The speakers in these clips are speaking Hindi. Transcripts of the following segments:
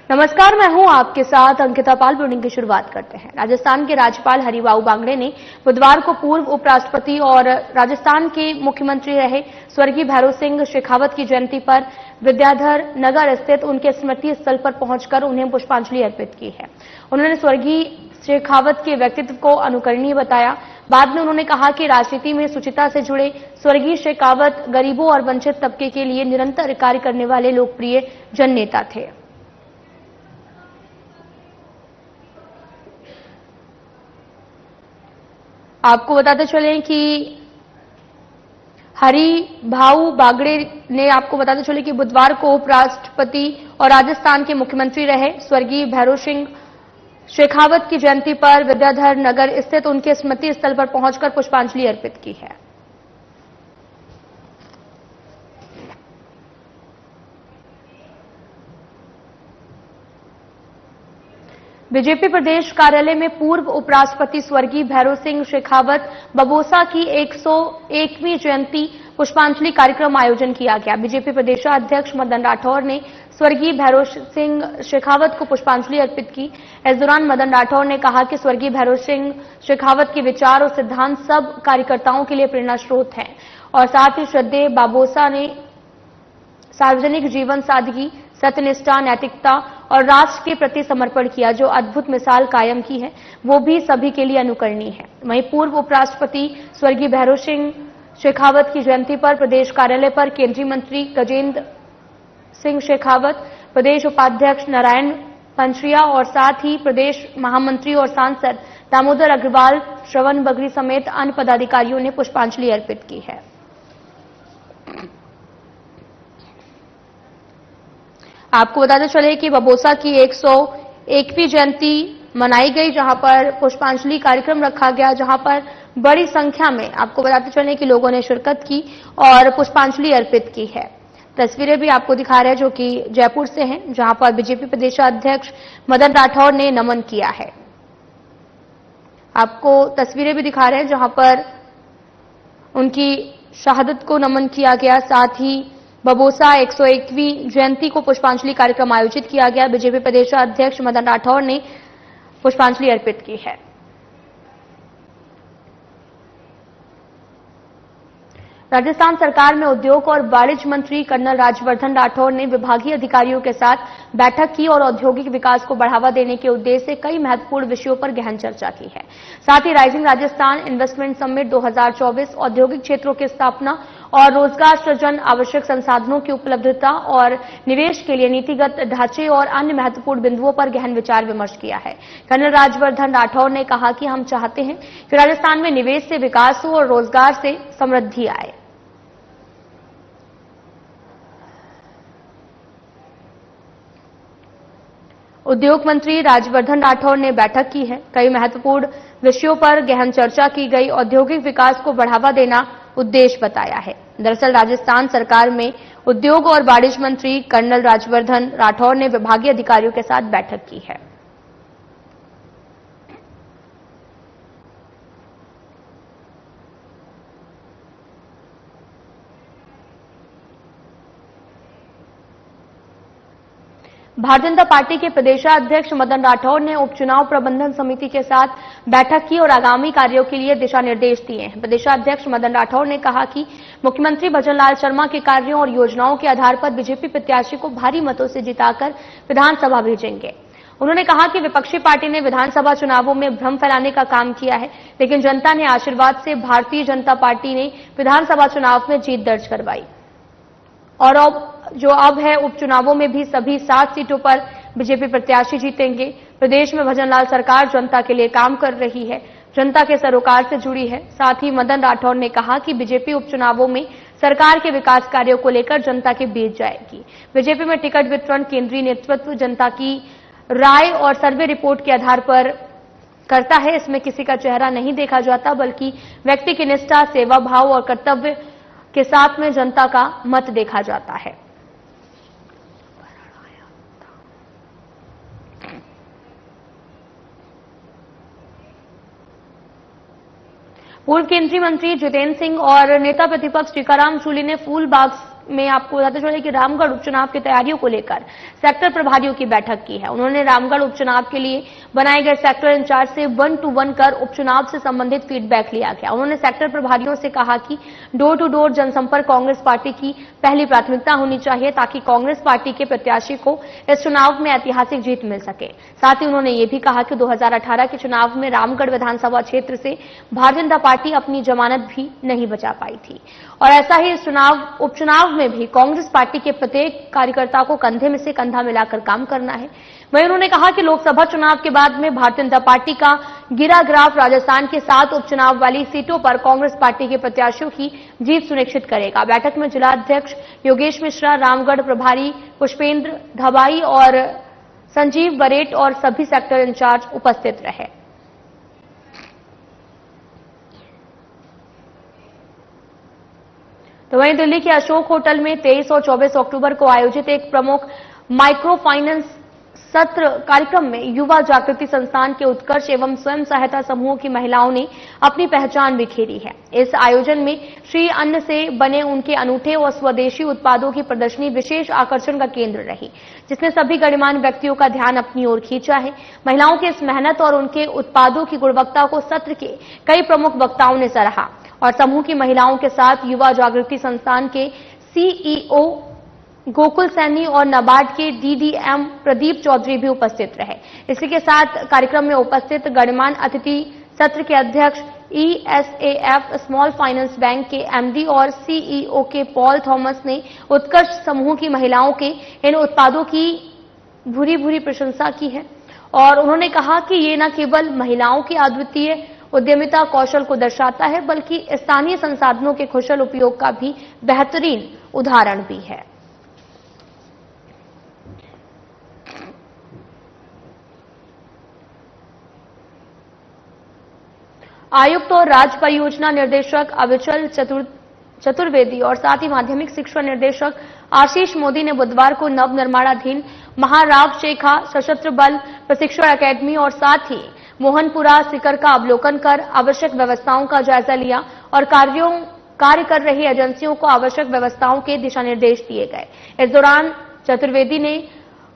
नमस्कार, मैं हूं आपके साथ अंकिता पाल। बुलेटिन की शुरुआत करते हैं। राजस्थान के राज्यपाल हरिभाऊ बागड़े ने बुधवार को पूर्व उपराष्ट्रपति और राजस्थान के मुख्यमंत्री रहे स्वर्गीय भैरों सिंह शेखावत की जयंती पर विद्याधर नगर स्थित उनके स्मृति स्थल पर पहुंचकर उन्हें पुष्पांजलि अर्पित की है। उन्होंने स्वर्गीय शेखावत के व्यक्तित्व को अनुकरणीय बताया। बाद में उन्होंने कहा कि राजनीति में शुचिता से जुड़े स्वर्गीय शेखावत गरीबों और वंचित तबके के लिए निरंतर कार्य करने वाले लोकप्रिय जननेता थे। आपको बताते चलें कि हरिभाऊ बागड़े ने आपको बताते चले कि बुधवार को उपराष्ट्रपति और राजस्थान के मुख्यमंत्री रहे स्वर्गीय भैरों सिंह शेखावत की जयंती पर विद्याधर नगर स्थित उनके स्मृति स्थल पर पहुंचकर पुष्पांजलि अर्पित की है। बीजेपी प्रदेश कार्यालय में पूर्व उपराष्ट्रपति स्वर्गीय भैरों सिंह शेखावत बबोसा की 101वीं जयंती पुष्पांजलि कार्यक्रम आयोजन किया गया। बीजेपी प्रदेशाध्यक्ष मदन राठौर ने स्वर्गीय भैरों सिंह शेखावत को पुष्पांजलि अर्पित की। इस दौरान मदन राठौर ने कहा कि स्वर्गीय भैरों सिंह शेखावत के विचार और सिद्धांत सब कार्यकर्ताओं के लिए प्रेरणा स्रोत हैं और साथ ही श्रद्धेय बबोसा ने सार्वजनिक जीवन सादगी, सत्यनिष्ठा, नैतिकता और राष्ट्र के प्रति समर्पण किया। जो अद्भुत मिसाल कायम की है वो भी सभी के लिए अनुकरणीय है। वहीं पूर्व उपराष्ट्रपति स्वर्गीय भैरों सिंह शेखावत की जयंती पर प्रदेश कार्यालय पर केंद्रीय मंत्री गजेंद्र सिंह शेखावत, प्रदेश उपाध्यक्ष नारायण पंचरिया और साथ ही प्रदेश महामंत्री और सांसद दामोदर अग्रवाल, श्रवण बगरी समेत अन्य पदाधिकारियों ने पुष्पांजलि अर्पित की है। आपको बताते चले कि बबोसा की 101वीं जयंती मनाई गई, जहां पर पुष्पांजलि कार्यक्रम रखा गया, जहां पर बड़ी संख्या में आपको बताते चले कि लोगों ने शिरकत की और पुष्पांजलि अर्पित की है। तस्वीरें भी आपको दिखा रहे हैं जो कि जयपुर से हैं, जहां पर बीजेपी प्रदेशाध्यक्ष मदन राठौर ने नमन किया है। आपको तस्वीरें भी दिखा रहे हैं जहां पर उनकी शहादत को नमन किया गया। साथ ही बबोसा 101वीं जयंती को पुष्पांजलि कार्यक्रम आयोजित किया गया। बीजेपी प्रदेशाध्यक्ष मदन राठौर ने पुष्पांजलि अर्पित की है। राजस्थान सरकार में उद्योग और वाणिज्य मंत्री कर्नल राज्यवर्धन राठौर ने विभागीय अधिकारियों के साथ बैठक की और औद्योगिक विकास को बढ़ावा देने के उद्देश्य से कई महत्वपूर्ण विषयों पर गहन चर्चा की है। साथ ही राइजिंग राजस्थान इन्वेस्टमेंट समिट 2024, औद्योगिक क्षेत्रों की स्थापना और रोजगार सृजन, आवश्यक संसाधनों की उपलब्धता और निवेश के लिए नीतिगत ढांचे और अन्य महत्वपूर्ण बिंदुओं पर गहन विचार विमर्श किया है। कर्नल राज्यवर्धन राठौर ने कहा कि हम चाहते हैं कि राजस्थान में निवेश से विकास हो और रोजगार से समृद्धि आए। उद्योग मंत्री राज्यवर्धन राठौर ने बैठक की है। कई महत्वपूर्ण विषयों पर गहन चर्चा की गई। औद्योगिक विकास को बढ़ावा देना उद्देश्य बताया है। दरअसल राजस्थान सरकार में उद्योग और वाणिज्य मंत्री कर्नल राज्यवर्धन राठौर ने विभागीय अधिकारियों के साथ बैठक की है। भारतीय जनता पार्टी के प्रदेशाध्यक्ष मदन राठौर ने उपचुनाव प्रबंधन समिति के साथ बैठक की और आगामी कार्यों के लिए दिशा निर्देश दिए हैं। प्रदेशाध्यक्ष मदन राठौर ने कहा कि मुख्यमंत्री भजनलाल शर्मा के कार्यों और योजनाओं के आधार पर बीजेपी प्रत्याशी को भारी मतों से जिताकर विधानसभा भेजेंगे। उन्होंने कहा कि विपक्षी पार्टी ने विधानसभा चुनावों में भ्रम फैलाने का काम किया है, लेकिन जनता ने आशीर्वाद से भारतीय जनता पार्टी ने विधानसभा चुनाव में जीत दर्ज करवाई और अब है उपचुनावों में भी सभी 7 सीटों पर बीजेपी प्रत्याशी जीतेंगे। प्रदेश में भजनलाल सरकार जनता के लिए काम कर रही है, जनता के सरोकार से जुड़ी है। साथ ही मदन राठौर ने कहा कि बीजेपी उपचुनावों में सरकार के विकास कार्यों को लेकर जनता के बीच जाएगी। बीजेपी में टिकट वितरण केंद्रीय नेतृत्व जनता की राय और सर्वे रिपोर्ट के आधार पर करता है। इसमें किसी का चेहरा नहीं देखा जाता, बल्कि व्यक्ति की निष्ठा, सेवा भाव और कर्तव्य के साथ में जनता का मत देखा जाता है। पूर्व केंद्रीय मंत्री जितेंद्र सिंह और नेता प्रतिपक्ष टीकाराम जूली ने फूलबाग में आपको बताते चले कि रामगढ़ उपचुनाव की तैयारियों को लेकर सेक्टर प्रभारियों की बैठक की है। उन्होंने रामगढ़ उपचुनाव के लिए बनाए गए सेक्टर इंचार्ज से 1-to-1 कर उपचुनाव से संबंधित फीडबैक लिया गया। उन्होंने सेक्टर प्रभारियों से कहा कि डोर टू डोर जनसंपर्क कांग्रेस पार्टी की पहली प्राथमिकता होनी चाहिए ताकि कांग्रेस पार्टी के प्रत्याशी को इस चुनाव में ऐतिहासिक जीत मिल सके। साथ ही उन्होंने ये भी कहा कि 2018 के चुनाव में रामगढ़ विधानसभा क्षेत्र से भारतीय जनता पार्टी अपनी जमानत भी नहीं बचा पाई थी और ऐसा ही इस उपचुनाव में भी कांग्रेस पार्टी के प्रत्येक कार्यकर्ता को कंधे में से कंधा मिलाकर काम करना है। वहीं उन्होंने कहा कि लोकसभा चुनाव के बाद में भारतीय जनता पार्टी का गिरा ग्राफ राजस्थान के 7 उपचुनाव वाली सीटों पर कांग्रेस पार्टी के प्रत्याशियों की जीत सुनिश्चित करेगा। बैठक में जिला अध्यक्ष योगेश मिश्रा, रामगढ़ प्रभारी पुष्पेंद्र धबाई और संजीव बरेट और सभी सेक्टर इंचार्ज उपस्थित रहे। तो वहीं दिल्ली के अशोक होटल में 23 और 24 अक्टूबर को आयोजित एक प्रमुख माइक्रो फाइनेंस सत्र कार्यक्रम में युवा जागृति संस्थान के उत्कर्ष एवं स्वयं सहायता समूहों की महिलाओं ने अपनी पहचान बिखेरी है। इस आयोजन में श्री अन्न से बने उनके अनूठे और स्वदेशी उत्पादों की प्रदर्शनी विशेष आकर्षण का केंद्र रही, जिसने सभी गणमान्य व्यक्तियों का ध्यान अपनी ओर खींचा है। महिलाओं की इस मेहनत और उनके उत्पादों की गुणवत्ता को सत्र के कई प्रमुख वक्ताओं ने सराहा और समूह की महिलाओं के साथ युवा जागृति संस्थान के सीईओ गोकुल सैनी और नाबार्ड के डीडीएम प्रदीप चौधरी भी उपस्थित रहे। इसी के साथ कार्यक्रम में उपस्थित गणमान्य अतिथि सत्र के अध्यक्ष ESAF स्मॉल फाइनेंस बैंक के एमडी और सीईओ के पॉल थॉमस ने उत्कर्ष समूह की महिलाओं के इन उत्पादों की भूरी भूरी प्रशंसा की है और उन्होंने कहा कि ये न केवल महिलाओं की अद्वितीय उद्यमिता कौशल को दर्शाता है बल्कि स्थानीय संसाधनों के कुशल उपयोग का भी बेहतरीन उदाहरण भी है। आयुक्त और राज्य परियोजना निदेशक अविचल चतुर्वेदी और साथ ही माध्यमिक शिक्षा निर्देशक आशीष मोदी ने बुधवार को नवनिर्माणाधीन महाराव शेखा सशस्त्र बल प्रशिक्षण अकेडमी और साथ ही मोहनपुरा सीकर का अवलोकन कर आवश्यक व्यवस्थाओं का जायजा लिया और कार्य कर रही एजेंसियों को आवश्यक व्यवस्थाओं के दिशा निर्देश दिए गए। इस दौरान चतुर्वेदी ने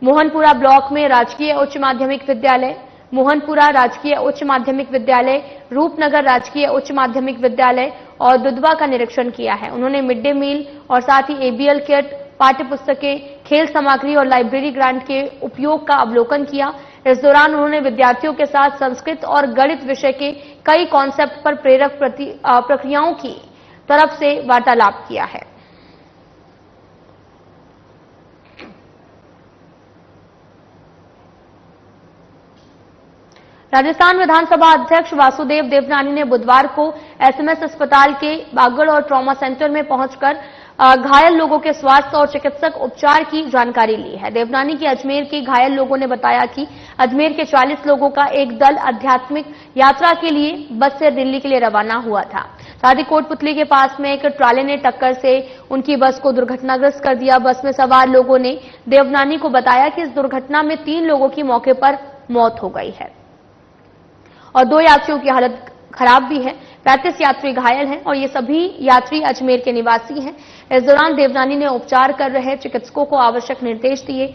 मोहनपुरा ब्लॉक में राजकीय उच्च माध्यमिक विद्यालय, मोहनपुरा राजकीय उच्च माध्यमिक विद्यालय, रूपनगर राजकीय उच्च माध्यमिक विद्यालय और दुधवा का निरीक्षण किया है। उन्होंने मिड डे मील और साथ ही एबीएल किट, पाठ्य पुस्तकें, खेल सामग्री और लाइब्रेरी ग्रांट के उपयोग का अवलोकन किया। इस दौरान उन्होंने विद्यार्थियों के साथ संस्कृत और गणित विषय के कई कॉन्सेप्ट पर प्रेरक प्रक्रियाओं की तरफ से वार्तालाप किया है। राजस्थान विधानसभा अध्यक्ष वासुदेव देवनानी ने बुधवार को एसएमएस अस्पताल के बागड़ और ट्रॉमा सेंटर में पहुंचकर घायल लोगों के स्वास्थ्य और चिकित्सक उपचार की जानकारी ली है। देवनानी की अजमेर के घायल लोगों ने बताया कि अजमेर के 40 लोगों का एक दल आध्यात्मिक यात्रा के लिए बस से दिल्ली के लिए रवाना हुआ था। साथ ही कोटपुतली के पास में एक ट्राले ने टक्कर से उनकी बस को दुर्घटनाग्रस्त कर दिया। बस में सवार लोगों ने देवनानी को बताया कि इस दुर्घटना में 3 लोगों की मौके पर मौत हो गई है और 2 यात्रियों की हालत खराब भी है। 35 यात्री घायल हैं और ये सभी यात्री अजमेर के निवासी हैं। इस दौरान देवनानी ने उपचार कर रहे चिकित्सकों को आवश्यक निर्देश दिए।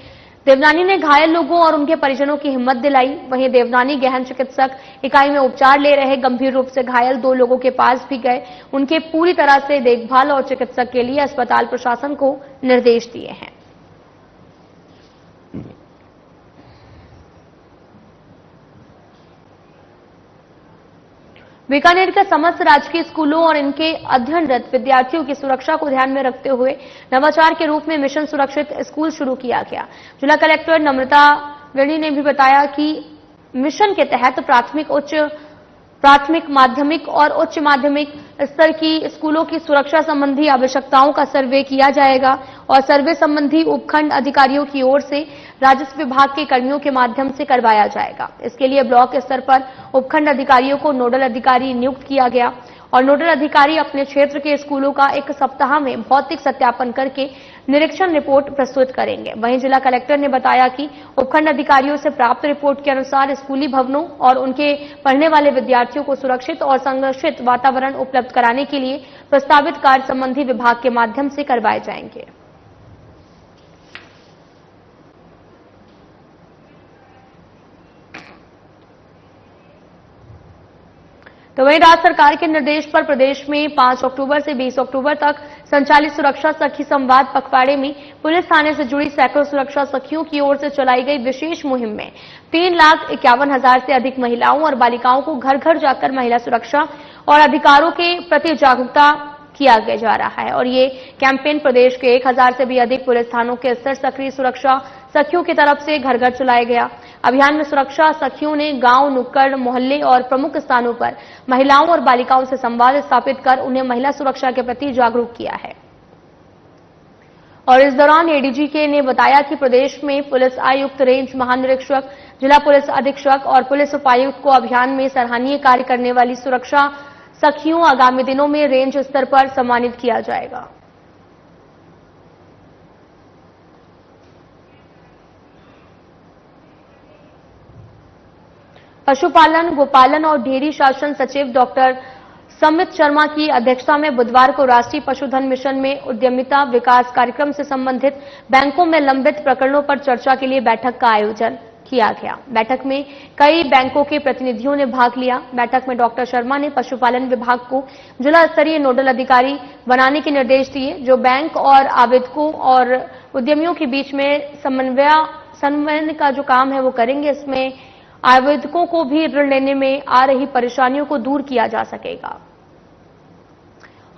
देवनानी ने घायल लोगों और उनके परिजनों की हिम्मत दिलाई। वहीं देवनानी गहन चिकित्सक इकाई में उपचार ले रहे गंभीर रूप से घायल 2 लोगों के पास भी गए। उनके पूरी तरह से देखभाल और चिकित्सक के लिए अस्पताल प्रशासन को निर्देश दिए हैं। बीकानेर के समस्त राजकीय स्कूलों और इनके अध्ययनरत विद्यार्थियों की सुरक्षा को ध्यान में रखते हुए नवाचार के रूप में मिशन सुरक्षित स्कूल शुरू किया गया। जिला कलेक्टर नम्रता वेणी ने भी बताया कि मिशन के तहत प्राथमिक, माध्यमिक और उच्च माध्यमिक स्तर की स्कूलों की सुरक्षा संबंधी आवश्यकताओं का सर्वे किया जाएगा और सर्वे संबंधी उपखंड अधिकारियों की ओर से राजस्व विभाग के कर्मियों के माध्यम से करवाया जाएगा। इसके लिए ब्लॉक स्तर पर उपखंड अधिकारियों को नोडल अधिकारी नियुक्त किया गया और नोडल अधिकारी अपने क्षेत्र के स्कूलों का 1 सप्ताह में भौतिक सत्यापन करके निरीक्षण रिपोर्ट प्रस्तुत करेंगे। वहीं जिला कलेक्टर ने बताया कि उपखंड अधिकारियों से प्राप्त रिपोर्ट के अनुसार स्कूली भवनों और उनके पढ़ने वाले विद्यार्थियों को सुरक्षित और संरक्षित वातावरण उपलब्ध कराने के लिए प्रस्तावित कार्य संबंधी विभाग के माध्यम से करवाए जाएंगे। तो वहीं राज्य सरकार के निर्देश पर प्रदेश में 5 अक्टूबर से 20 अक्टूबर तक संचालित सुरक्षा सखी संवाद पखवाड़े में पुलिस थाने से जुड़ी सैकड़ों सुरक्षा सखियों की ओर से चलाई गई विशेष मुहिम में 3,51,000 से अधिक महिलाओं और बालिकाओं को घर घर जाकर महिला सुरक्षा और अधिकारों के प्रति जागरूकता किया जा रहा है। और ये कैंपेन प्रदेश के 1,000 से भी अधिक पुलिस थानों के स्तर सक्रिय सुरक्षा सखियों की तरफ से घर घर चलाया गया। अभियान में सुरक्षा सखियों ने गांव, नुक्कड़, मोहल्ले और प्रमुख स्थानों पर महिलाओं और बालिकाओं से संवाद स्थापित कर उन्हें महिला सुरक्षा के प्रति जागरूक किया है। और इस दौरान एडीजी ने बताया कि प्रदेश में पुलिस आयुक्त, रेंज महानिरीक्षक, जिला पुलिस अधीक्षक और पुलिस उपायुक्त को अभियान में सराहनीय कार्य करने वाली सुरक्षा सखियों आगामी दिनों में रेंज स्तर पर सम्मानित किया जाएगा। पशुपालन, गोपालन और डेयरी शासन सचिव डॉक्टर समित शर्मा की अध्यक्षता में बुधवार को राष्ट्रीय पशुधन मिशन में उद्यमिता विकास कार्यक्रम से संबंधित बैंकों में लंबित प्रकरणों पर चर्चा के लिए बैठक का आयोजन किया गया। बैठक में कई बैंकों के प्रतिनिधियों ने भाग लिया। बैठक में डॉक्टर शर्मा ने पशुपालन विभाग को जिला स्तरीय नोडल अधिकारी बनाने के निर्देश दिए, जो बैंक और आवेदकों और उद्यमियों के बीच में समन्वय का जो काम है वो करेंगे। इसमें आवेदकों को भी ऋण लेने में आ रही परेशानियों को दूर किया जा सकेगा।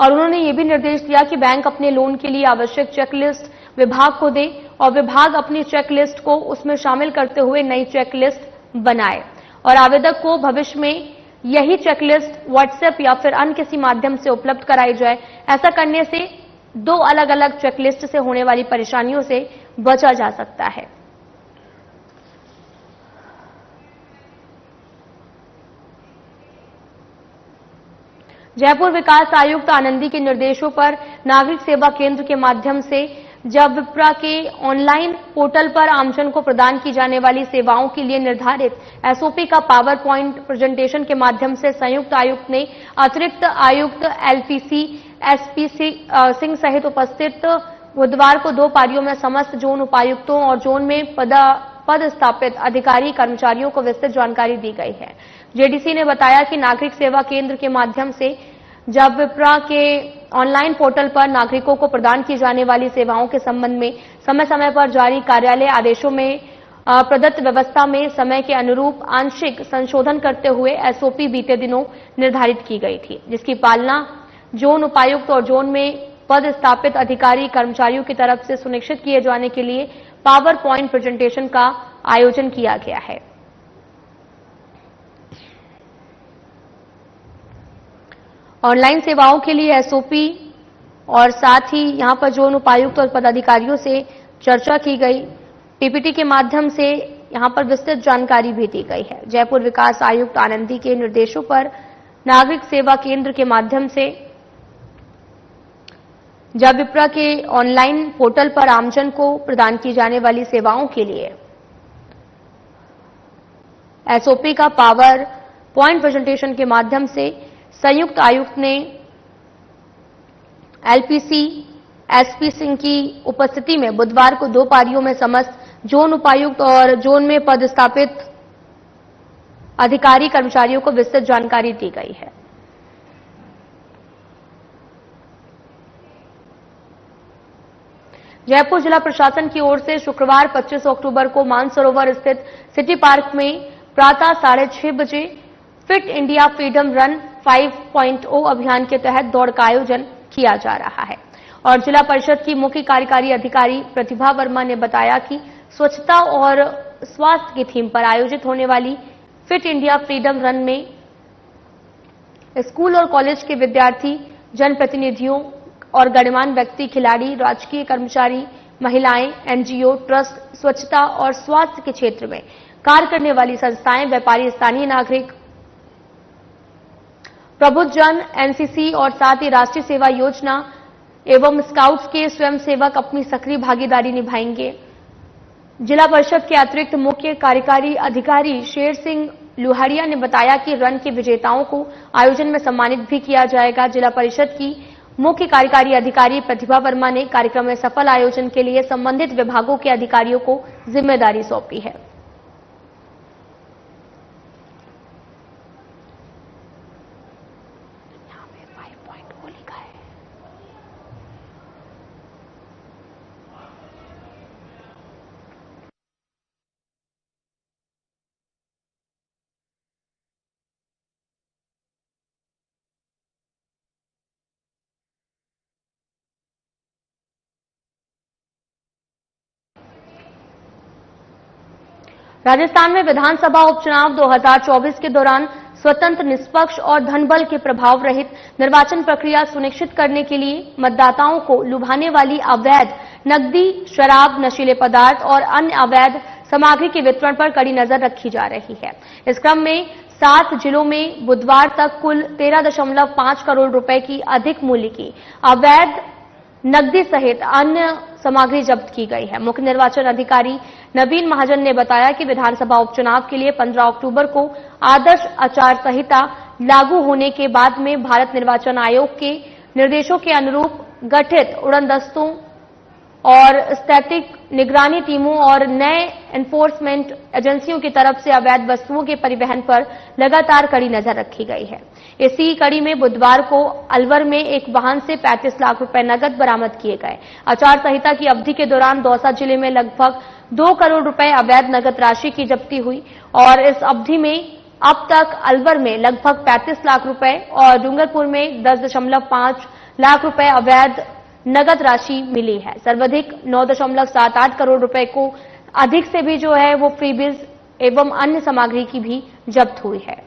और उन्होंने ये भी निर्देश दिया कि बैंक अपने लोन के लिए आवश्यक चेकलिस्ट विभाग को दे और विभाग अपनी चेकलिस्ट को उसमें शामिल करते हुए नई चेकलिस्ट बनाए और आवेदक को भविष्य में यही चेकलिस्ट व्हाट्सएप या फिर अन्य किसी माध्यम से उपलब्ध कराई जाए। ऐसा करने से 2 अलग अलग चेकलिस्ट से होने वाली परेशानियों से बचा जा सकता है। जयपुर विकास आयुक्त आनंदी के निर्देशों पर नागरिक सेवा केंद्र के माध्यम से जब विप्रा के ऑनलाइन पोर्टल पर आमजन को प्रदान की जाने वाली सेवाओं के लिए निर्धारित एसओपी का पावर पॉइंट प्रेजेंटेशन के माध्यम से संयुक्त आयुक्त ने अतिरिक्त आयुक्त एलपीसी एसपी सिंह सहित उपस्थित बुधवार को 2 पारियों में समस्त जोन उपायुक्तों और जोन में पदस्थापित अधिकारी कर्मचारियों को विस्तृत जानकारी दी गई है। जेडीसी ने बताया कि नागरिक सेवा केंद्र के माध्यम से जब विप्रा के ऑनलाइन पोर्टल पर नागरिकों को प्रदान की जाने वाली सेवाओं के संबंध में समय समय पर जारी कार्यालय आदेशों में प्रदत्त व्यवस्था में समय के अनुरूप आंशिक संशोधन करते हुए एसओपी बीते दिनों निर्धारित की गई थी, जिसकी पालना जोन उपायुक्त और जोन में पदस्थापित अधिकारी कर्मचारियों की तरफ से सुनिश्चित किए जाने के लिए पावर पॉइंट प्रेजेंटेशन का आयोजन किया गया है। ऑनलाइन सेवाओं के लिए एसओपी और साथ ही यहां पर जोन उपायुक्त और पदाधिकारियों से चर्चा की गई। पीपीटी के माध्यम से यहां पर विस्तृत जानकारी भी दी गई है। जयपुर विकास आयुक्त आनंदी के निर्देशों पर नागरिक सेवा केंद्र के माध्यम से जब विप्रा के ऑनलाइन पोर्टल पर आमजन को प्रदान की जाने वाली सेवाओं के लिए एसओपी का पावर पॉइंट प्रेजेंटेशन के माध्यम से संयुक्त आयुक्त ने एलपीसी एसपी सिंह की उपस्थिति में बुधवार को 2 पारियों में समस्त जोन उपायुक्त और जोन में पदस्थापित अधिकारी कर्मचारियों को विस्तृत जानकारी दी गई है। जयपुर जिला प्रशासन की ओर से शुक्रवार 25 अक्टूबर को मानसरोवर स्थित सिटी पार्क में प्रातः 6:30 बजे फिट इंडिया फ्रीडम रन 5.0 अभियान के तहत दौड़ का आयोजन किया जा रहा है। और जिला परिषद की मुख्य कार्यकारी अधिकारी प्रतिभा वर्मा ने बताया कि स्वच्छता और स्वास्थ्य की थीम पर आयोजित होने वाली फिट इंडिया फ्रीडम रन में स्कूल और कॉलेज के विद्यार्थी, जनप्रतिनिधियों और गणमान्य व्यक्ति, खिलाड़ी, राजकीय कर्मचारी, महिलाएं, एनजीओ, ट्रस्ट, स्वच्छता और स्वास्थ्य के क्षेत्र में कार्य करने वाली संस्थाएं, व्यापारी, स्थानीय नागरिक प्रबुद्ध जन, एनसीसी और साथ ही राष्ट्रीय सेवा योजना एवं स्काउट्स के स्वयंसेवक अपनी सक्रिय भागीदारी निभाएंगे। जिला परिषद के अतिरिक्त मुख्य कार्यकारी अधिकारी शेर सिंह लुहारिया ने बताया कि रन के विजेताओं को आयोजन में सम्मानित भी किया जाएगा। जिला परिषद की मुख्य कार्यकारी अधिकारी प्रतिभा वर्मा ने कार्यक्रम में सफल आयोजन के लिए संबंधित विभागों के अधिकारियों को जिम्मेदारी सौंपी है। राजस्थान में विधानसभा उपचुनाव 2024 के दौरान स्वतंत्र, निष्पक्ष और धनबल के प्रभाव रहित निर्वाचन प्रक्रिया सुनिश्चित करने के लिए मतदाताओं को लुभाने वाली अवैध नकदी, शराब, नशीले पदार्थ और अन्य अवैध सामग्री के वितरण पर कड़ी नजर रखी जा रही है। इस क्रम में 7 जिलों में बुधवार तक कुल 13.5 करोड़ रुपए की अधिक मूल्य की अवैध नकदी सहित अन्य सामग्री जब्त की गई है। मुख्य निर्वाचन अधिकारी नवीन महाजन ने बताया कि विधानसभा उपचुनाव के लिए 15 अक्टूबर को आदर्श आचार संहिता लागू होने के बाद में भारत निर्वाचन आयोग के निर्देशों के अनुरूप गठित उड़नदस्तों और स्टैटिक निगरानी टीमों और नए एनफोर्समेंट एजेंसियों की तरफ से अवैध वस्तुओं के परिवहन पर लगातार कड़ी नजर रखी गई है। इसी कड़ी में बुधवार को अलवर में एक वाहन से 35 लाख रुपए नकद बरामद किए गए। आचार संहिता की अवधि के दौरान दौसा जिले में लगभग 2 करोड़ रुपए अवैध नकद राशि की जब्ती हुई और इस अवधि में अब तक अलवर में लगभग 35 लाख रुपए और डूंगरपुर में 10.5 लाख रुपए अवैध नगद राशि मिली है। सर्वाधिक 9.78 करोड़ रुपए को अधिक से भी जो है वो फ्रीबीज एवं अन्य सामग्री की भी जब्त हुई है।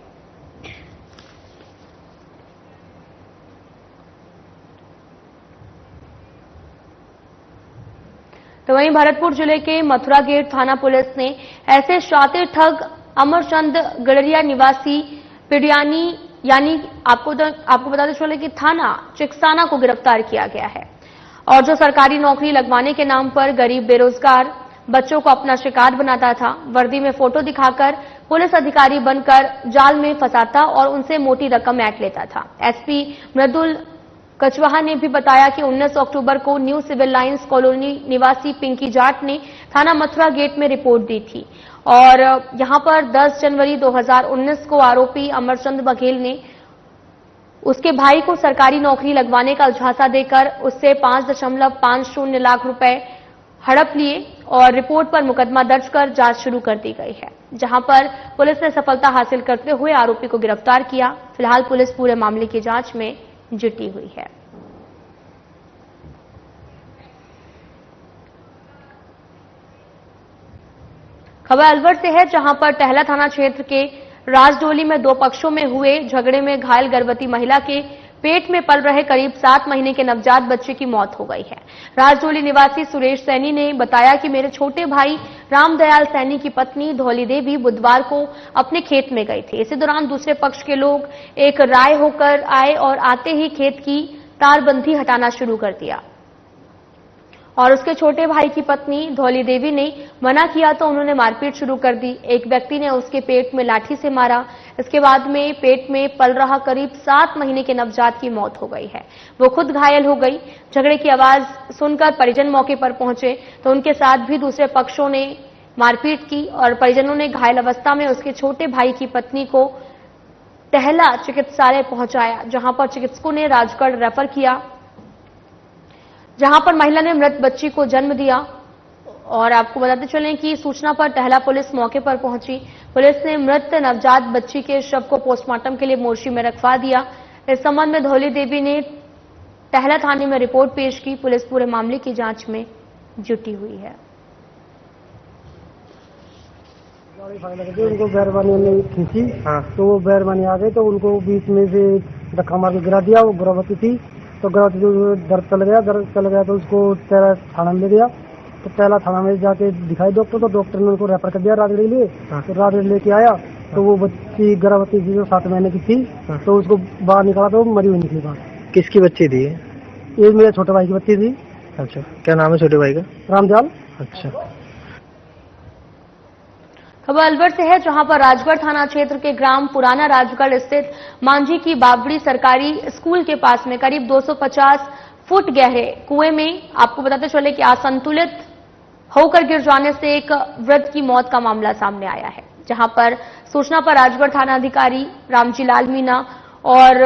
तो वहीं भरतपुर जिले के मथुरा गेट थाना पुलिस ने ऐसे शातिर ठग अमरचंद गड़रिया निवासी पिडियानी यानी आपको बताते चले कि थाना चिकसाना को गिरफ्तार किया गया है और जो सरकारी नौकरी लगवाने के नाम पर गरीब बेरोजगार बच्चों को अपना शिकार बनाता था, वर्दी में फोटो दिखाकर पुलिस अधिकारी बनकर जाल में फंसाता और उनसे मोटी रकम ऐंठ लेता था। एसपी मृदुल कचवाहा ने भी बताया कि 19 अक्टूबर को न्यू सिविल लाइंस कॉलोनी निवासी पिंकी जाट ने थाना मथुरा गेट में रिपोर्ट दी थी और यहां पर 10 जनवरी 2019 को आरोपी अमरचंद बघेल ने उसके भाई को सरकारी नौकरी लगवाने का झांसा देकर उससे 5.50 लाख रुपए हड़प लिए और रिपोर्ट पर मुकदमा दर्ज कर जांच शुरू कर दी गई है, जहां पर पुलिस ने सफलता हासिल करते हुए आरोपी को गिरफ्तार किया। फिलहाल पुलिस पूरे मामले की जांच में जुटी हुई है। खबर अलवर से है, जहां पर टहला थाना क्षेत्र के राजडोली में 2 पक्षों में हुए झगड़े में घायल गर्भवती महिला के पेट में पल रहे करीब 7 महीने के नवजात बच्चे की मौत हो गई है। राजडोली निवासी सुरेश सैनी ने बताया कि मेरे छोटे भाई रामदयाल सैनी की पत्नी धौली देवी बुधवार को अपने खेत में गई थी। इसी दौरान दूसरे पक्ष के लोग एक राय होकर आए और आते ही खेत की तारबंदी हटाना शुरू कर दिया और उसके छोटे भाई की पत्नी धौली देवी ने मना किया तो उन्होंने मारपीट शुरू कर दी। एक व्यक्ति ने उसके पेट में लाठी से मारा। इसके बाद में पेट में पल रहा करीब 7 महीने के नवजात की मौत हो गई है। वो खुद घायल हो गई। झगड़े की आवाज सुनकर परिजन मौके पर पहुंचे तो उनके साथ भी दूसरे पक्षों ने मारपीट की और परिजनों ने घायल अवस्था में उसके छोटे भाई की पत्नी को टहला चिकित्सालय पहुंचाया, जहां पर चिकित्सकों ने राजगढ़ रेफर किया, जहां पर महिला ने मृत बच्ची को जन्म दिया। और आपको बताते चलें कि सूचना पर टहला पुलिस मौके पर पहुंची। पुलिस ने मृत नवजात बच्ची के शव को पोस्टमार्टम के लिए मोर्शी में रखवा दिया। इस संबंध में धौली देवी ने टहला थाने में रिपोर्ट पेश की। पुलिस पूरे मामले की जांच में जुटी हुई है। उनको बैरबानी ने खींची तो वो बैरबानी आ गए तो उनको बीच में से धक्का मार के गिरा दिया। वो गर्भवती थी तो गर्भवती जो दर्द चल गया तो उसको टहला थाना में ले गया। तो टहला थाना में जाके दिखाई डॉक्टर, तो डॉक्टर ने उनको रेफर कर दिया राजगढ़ लिए। तो राजगढ़ लेके आया तो वो बच्ची गर्भवती थी जो 7 महीने की थी, तो उसको बाहर निकाला तो वो मरी हुई निकली बाहर। किसकी बच्ची थी ये? ये मेरे छोटे भाई की बच्ची थी। अच्छा, क्या नाम है छोटे भाई का? रामदयाल। अच्छा। खबर अलवर से है, जहां पर राजगढ़ थाना क्षेत्र के ग्राम पुराना राजगढ़ स्थित मांझी की बावड़ी सरकारी स्कूल के पास में करीब 250 फुट गहरे कुएं में आपको बताते चले कि असंतुलित होकर गिर जाने से एक वृद्ध की मौत का मामला सामने आया है। जहां पर सूचना पर राजगढ़ थाना अधिकारी रामजी लाल मीना और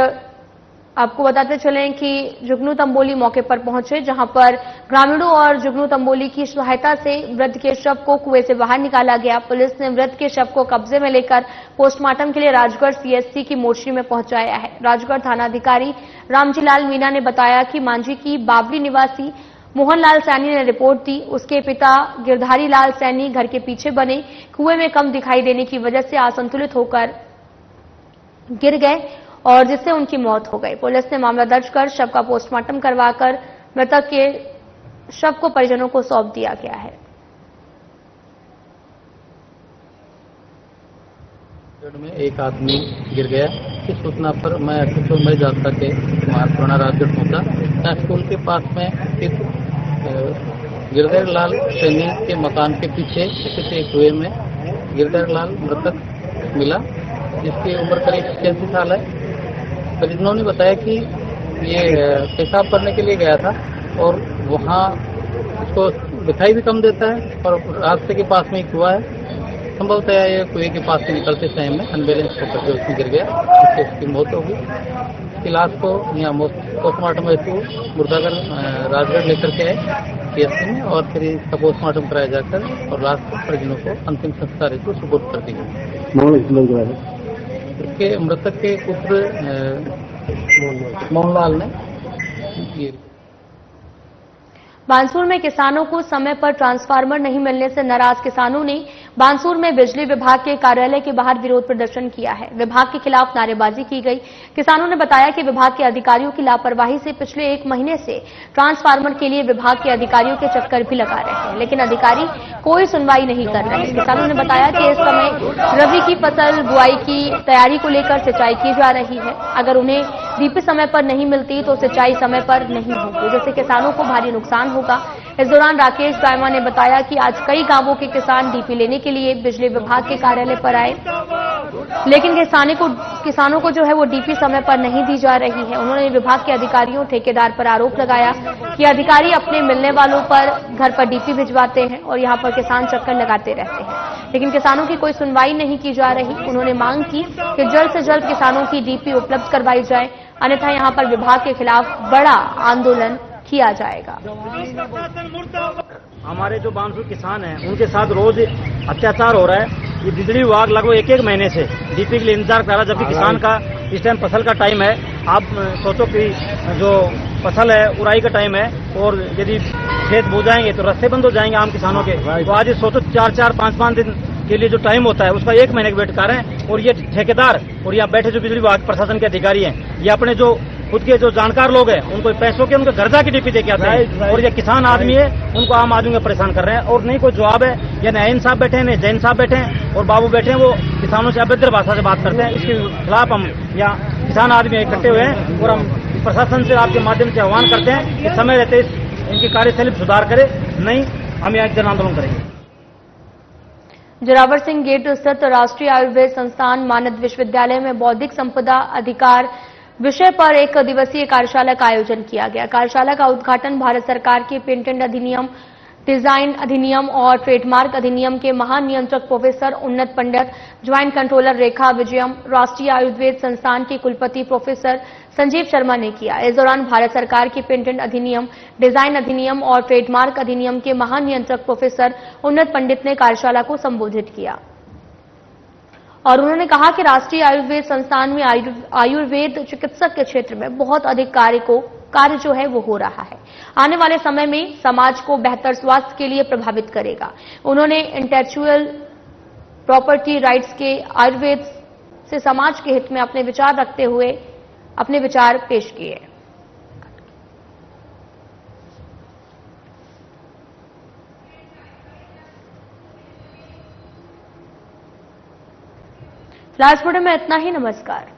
आपको बताते चलें कि जुगनू तंबोली मौके पर पहुंचे, जहां पर ग्रामीणों और जुगनू तंबोली की सहायता से वृद्ध के शव को कुएं से बाहर निकाला गया। पुलिस ने वृद्ध के शव को कब्जे में लेकर पोस्टमार्टम के लिए राजगढ़ सीएचसी की मोर्चरी में पहुंचाया है। राजगढ़ थानाधिकारी रामजी लाल मीना ने बताया कि मांझी की बावड़ी निवासी मोहनलाल सैनी ने रिपोर्ट दी। उसके पिता गिरधारी लाल सैनी घर के पीछे बने कुएं में कम दिखाई देने की वजह से असंतुलित होकर गिर गए और जिससे उनकी मौत हो गई। पुलिस ने मामला दर्ज कर शव का पोस्टमार्टम करवाकर मृतक के शव को परिजनों को सौंप दिया गया है। में एक आदमी गिर गया। इस सूचना पर मैं मई जाता के पुराना राजगढ़ पहुंचा। स्कूल के पास में एक गिरधर लाल सैनी के मकान के पीछे स्थित एक कुएं में गिरधर लाल मृतक मिला, जिसकी उम्र करीब 86 साल है। परिजनों ने बताया कि ये पेशाब करने के लिए गया था और वहाँ उसको दिखाई भी कम देता है और रास्ते के पास में एक कुआं है। संभवतः ये कुएं के पास से निकलते समय में अनबैलेंस होकर के उसमें गिर गया, जिससे उसकी मौत हो गई। इसकी लाश को यहाँ पोस्टमार्टम हेतु मुर्दागढ़ राजगढ़ लेकर के आए सीएचसी में और फिर इसका पोस्टमार्टम कराया जाकर और लाश को परिजनों को अंतिम संस्कार हेतु सुपुर्द कर दी गई। इसके मृतक के पुत्र मोहनलाल ने बानसूर में किसानों को समय पर ट्रांसफार्मर नहीं मिलने से नाराज किसानों ने बानसूर में बिजली विभाग के कार्यालय के बाहर विरोध प्रदर्शन किया है। विभाग के खिलाफ नारेबाजी की गई। किसानों ने बताया कि विभाग के अधिकारियों की लापरवाही से पिछले 1 महीने से ट्रांसफार्मर के लिए विभाग के अधिकारियों के चक्कर भी लगा रहे हैं, लेकिन अधिकारी कोई सुनवाई नहीं कर रहे। किसानों ने बताया कि इस समय रबी की फसल बुआई की तैयारी को लेकर सिंचाई की जा रही है। अगर उन्हें डीपी समय पर नहीं मिलती तो सिंचाई समय पर नहीं होगी, जिससे किसानों को भारी नुकसान होगा। इस दौरान राकेश दायमा ने बताया कि आज कई गांवों के किसान डीपी लेने के लिए बिजली विभाग के कार्यालय पर आए, लेकिन किसानों को जो है वो डीपी समय पर नहीं दी जा रही है। उन्होंने विभाग के अधिकारियों ठेकेदार पर आरोप लगाया कि अधिकारी अपने मिलने वालों पर घर पर डीपी भिजवाते हैं और यहां पर किसान चक्कर लगाते रहते हैं, लेकिन किसानों की कोई सुनवाई नहीं की जा रही। उन्होंने मांग की कि जल्द से जल्द किसानों की डीपी उपलब्ध करवाई जाए, अन्यथा यहां पर विभाग के खिलाफ बड़ा आंदोलन किया जाएगा। हमारे जो बानसूर किसान हैं उनके साथ रोज अत्याचार हो रहा है। ये बिजली विभाग लगभग 1 महीने से डीपी के लिए इंतजार कर रहा है, जबकि किसान का इस टाइम फसल का टाइम है। आप सोचो कि जो फसल है उड़ाई का टाइम है और यदि खेत बो जाएंगे तो रास्ते बंद हो जाएंगे आम किसानों के। तो आज सोचो 4-4, 5-5 दिन के लिए जो टाइम होता है उसका 1 महीने का वेट कर रहे हैं। और ये ठेकेदार और यहाँ बैठे जो बिजली विभाग प्रशासन के अधिकारी हैं, ये अपने जो खुद के जो जानकार लोग हैं उनको पैसों के उनके घर जाके डीपी दे के आते हैं और ये किसान आदमी है उनको आम आदमी को परेशान कर रहे हैं और नहीं कोई जवाब है। या नयन साहब बैठे हैं, जैन साहब बैठे हैं और बाबू बैठे हैं, वो किसानों से अभद्र भाषा से बात करते हैं। इसके खिलाफ हम यहाँ किसान आदमी इकट्ठे हुए हैं और हम प्रशासन से आपके माध्यम से आह्वान करते हैं कि समय रहते इनकी कार्यशैली सुधार करे, नहीं हम यहाँ जन आंदोलन करेंगे। जोरावर सिंह गेट स्थित राष्ट्रीय आयुर्वेद संस्थान मानद विश्वविद्यालय में बौद्धिक संपदा अधिकार विषय पर 1 दिवसीय कार्यशाला का आयोजन किया गया। कार्यशाला का उद्घाटन भारत सरकार के पेटेंट अधिनियम, डिजाइन अधिनियम और ट्रेडमार्क अधिनियम के महानियंत्रक प्रोफेसर उन्नत पंडित, ज्वाइंट कंट्रोलर रेखा विजयम, राष्ट्रीय आयुर्वेद संस्थान के कुलपति प्रोफेसर संजीव शर्मा ने किया। इस दौरान भारत सरकार के पेटेंट अधिनियम, डिजाइन अधिनियम और ट्रेडमार्क अधिनियम के महानियंत्रक प्रोफेसर उन्नत पंडित ने कार्यशाला को संबोधित किया और उन्होंने कहा कि राष्ट्रीय आयुर्वेद संस्थान में आयुर्वेद चिकित्सक के क्षेत्र में बहुत अधिक कार्य जो है वो हो रहा है। आने वाले समय में समाज को बेहतर स्वास्थ्य के लिए प्रभावित करेगा। उन्होंने इंटेलेक्चुअल प्रॉपर्टी राइट्स के आयुर्वेद से समाज के हित में अपने विचार रखते हुए अपने विचार पेश किए। फिलहाल इस वीडियो में इतना ही। नमस्कार।